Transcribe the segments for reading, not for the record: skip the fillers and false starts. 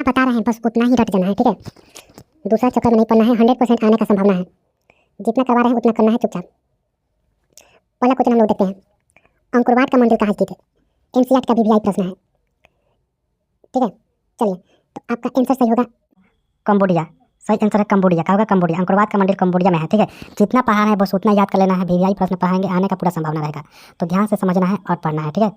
बता रहे हैं बस उतना ही रट जाना है, ठीक है। दूसरा चक्कर में नहीं पड़ना है, 100% आने का संभावना है। जितना करवा रहे हैं उतना करना है चुपचाप। पहला क्वेश्चन हम लोग देखते हैं, अंकुरवाट का मंदिर कहाँ स्थित है? एनसीईआरटी का वीवीआई प्रश्न है, ठीक है। चलिए, तो आपका आंसर सही होगा कंबोडिया। सही आंसर है कंबोडिया। क्या होगा? कंबोडिया। अंकुरवाट का मंदिर कंबोडिया में है, ठीक है। जितना पढ़ा है बस उतना याद कर लेना है, वीवीआई प्रश्न पढ़ाएंगे आने का पूरा संभावना रहेगा, तो ध्यान से समझना है और पढ़ना है, ठीक है।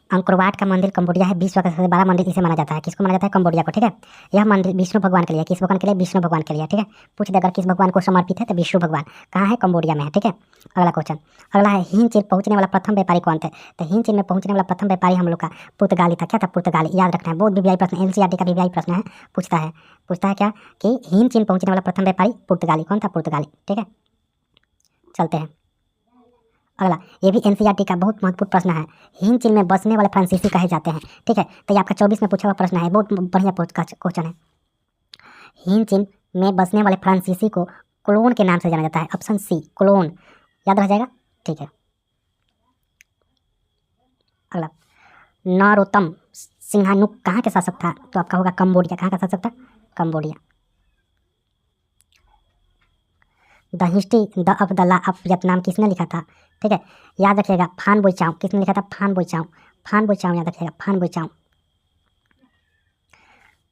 अंकुरवाट का मंदिर कंबोडिया है, विश्व का सबसे बड़ा मंदिर इसे माना जाता है। किसको माना जाता है? कंबोडिया को, ठीक है। यह मंदिर विष्णु भगवान के लिए, किस भगवान के लिए? विष्णु भगवान के लिए, ठीक है। पूछ दे अगर किस भगवान को समर्पित है तो विष्णु भगवान। कहाँ है? कंबोडिया में है, ठीक है। अगला क्वेश्चन, अगला है हिंद चीन पहुंचने वाला प्रथम व्यापारी कौन थे? तो हिंद चीन में पहुंचने वाला प्रथम व्यापारी हम लोग का पुर्तगाली था। क्या था? पुर्तगाली। याद रखना है, बहुत वीवीआई प्रश्न, एनसीईआरटी का वीवीआई प्रश्न है। पूछता है क्या कि हिंद चीन पहुंचने वाला प्रथम व्यापारी पुर्तगाली कौन था? पुर्तगाली, ठीक है। चलते हैं अगला, ये भी एनसीईआरटी का बहुत महत्वपूर्ण प्रश्न है। हिंद चीन में बसने वाले फ्रांसीसी कहे जाते हैं, ठीक है। तो ये आपका 24 में पूछा हुआ प्रश्न है, बहुत बढ़िया क्वेश्चन है। हिंद चीन में बसने वाले फ्रांसीसी को क्लोन के नाम से जाना जाता है। ऑप्शन सी क्लोन, याद रह जाएगा, ठीक है। अगला, नरोत्तम सिंहानुक कहाँ के शासक था? तो आपका होगा कंबोडिया। कहाँ का शासक था? Cambodia. The history the of the law of Vietnam किसने लिखा था? ठीक है, याद रखिएगा फान बोइचाओ। किसने लिखा था? फान बोइचाओ। फान बोइचाओ, याद रखिएगा फान बोइचाओ।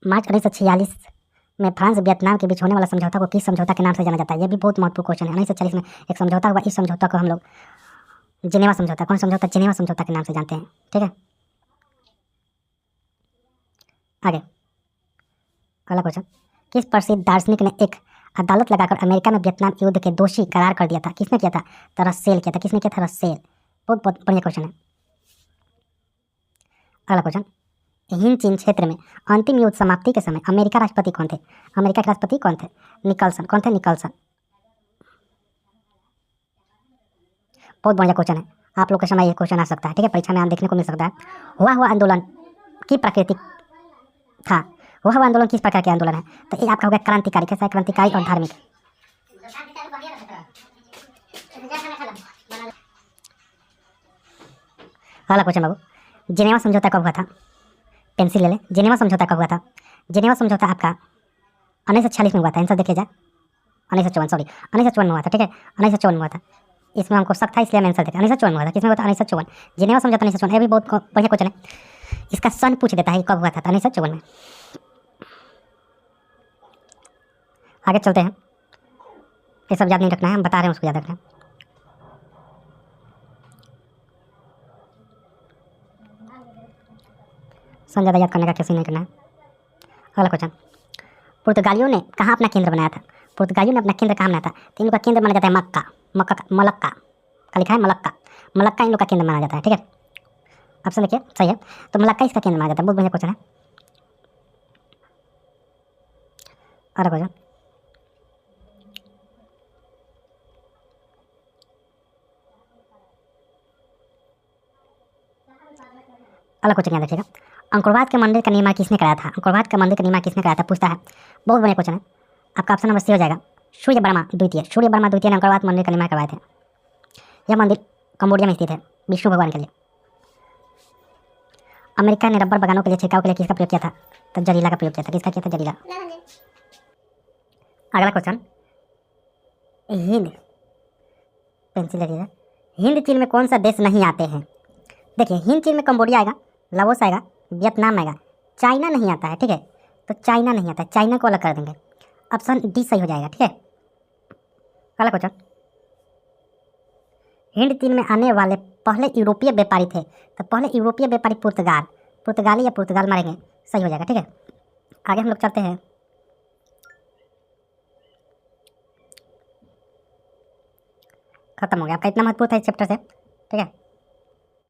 मार्च 1946 में फ्रांस वियतनाम के बीच होने वाला समझौता को किस समझौता के नाम से जाना जाता है? यह भी बहुत महत्वपूर्ण क्वेश्चन है। 1940 में एक समझौता हुआ, इस समझौता को हम लोग जिनेवा समझौता, कौन समझौता? जिनेवा समझौता के नाम से जानते हैं, ठीक है। आगे अगला क्वेश्चन, किस प्रसिद्ध दार्शनिक ने एक अदालत लगाकर अमेरिका में वियतनाम युद्ध के दोषी करार कर दिया था? किसने किया था? तो रसेल किया था। किसने किया था? रसेल। बहुत बहुत बढ़िया क्वेश्चन है। अगला क्वेश्चन, हिंद चीन क्षेत्र में अंतिम युद्ध समाप्ति के समय अमेरिका राष्ट्रपति कौन थे? अमेरिका के राष्ट्रपति कौन थे? निकल्सन। कौन थे? निकल्सन। बहुत बढ़िया क्वेश्चन है, आप लोग के समय ये क्वेश्चन आ सकता है, ठीक है। परीक्षा में आप देखने को मिल सकता है। हुआ आंदोलन की प्रकृति था? हुआ आंदोलन किस प्रकार के आंदोलन है? तो ये आपका होगा क्रांतिकारी। कैसा है? क्रांतिकारी और धार्मिक। अगला क्वेश्चन बाबू, जिनेवा समझौता कब हुआ था? पेंसिल ले ले। जिनेवा समझौता कब हुआ था? जिनेवा समझौता आपका 1946 में हुआ था। आंसर देखिए जा, 1954, सॉरी 1954 में हुआ था, ठीक है। 1954 में हुआ था, इसमें हमको शक था इसलिए मैं आंसर देखा। 1954 में हुआ था। किसमें हुआ था? 1954। जिनेवा समझौता 1954। ये भी बहुत बढ़िया क्वेश्चन है, इसका सन पूछ देता है कब हुआ था? 1954 में। आगे चलते हैं, ये सब याद नहीं रखना है, हम बता रहे हैं उसको याद रखना है। सन ज़्यादा याद करने का कैसे नहीं करना है। अगला क्वेश्चन, पुर्तगालियों ने कहाँ अपना केंद्र बनाया था? पुर्तगालियों ने अपना केंद्र कहाँ बनाया था? तो इन लोग का केंद्र माना जाता है मलक्का का लिखा है मलक्का इन लोग का केंद्र माना जाता है, ठीक है। ऑप्शन लिखिए, सही है। तो मलक्का इसका केंद्र माना जाता है। बहुत बढ़िया क्वेश्चन है। अगला क्वेश्चन, अगला क्वेश्चन याद रखिएगा, अंकुरवाट के मंदिर का निर्माण किसने कराया था? अंकुरवाट का मंदिर का निर्माण किसने कराया था? पूछता है, बहुत बढ़िया क्वेश्चन है। आपका ऑप्शन नंबर सी हो जाएगा, सूर्य वर्मा द्वितीय ने अंकुरवाट मंदिर का निर्माण करवाए थे। यह मंदिर कंबोडिया में स्थित है, विष्णु भगवान के लिए। अमेरिका ने रबर बागानों के लिए छिड़काव के लिए किसका प्रयोग किया था? तो जरीला का प्रयोग किया था। किसका किया था? जरीला। अगला क्वेश्चन, हिंद, पेंसिल रखिएगा, हिंद चीन में कौन सा देश नहीं आते हैं? देखिए, हिंद चीन में कंबोडिया आएगा, लाओस आएगा, वियतनाम आएगा, चाइना नहीं आता है, ठीक है। तो चाइना नहीं आता है, चाइना को अलग कर देंगे। ऑप्शन डी सही हो जाएगा, ठीक है। अगला क्वेश्चन, हिंद चीन में आने वाले पहले यूरोपीय व्यापारी थे? तो पहले यूरोपीय व्यापारी पुर्तगाली या पुर्तगाल मारेंगे, सही हो जाएगा, ठीक है। आगे हम लोग चलते हैं, खत्म हो गया आपका, इतना महत्वपूर्ण था इस चैप्टर से, ठीक है।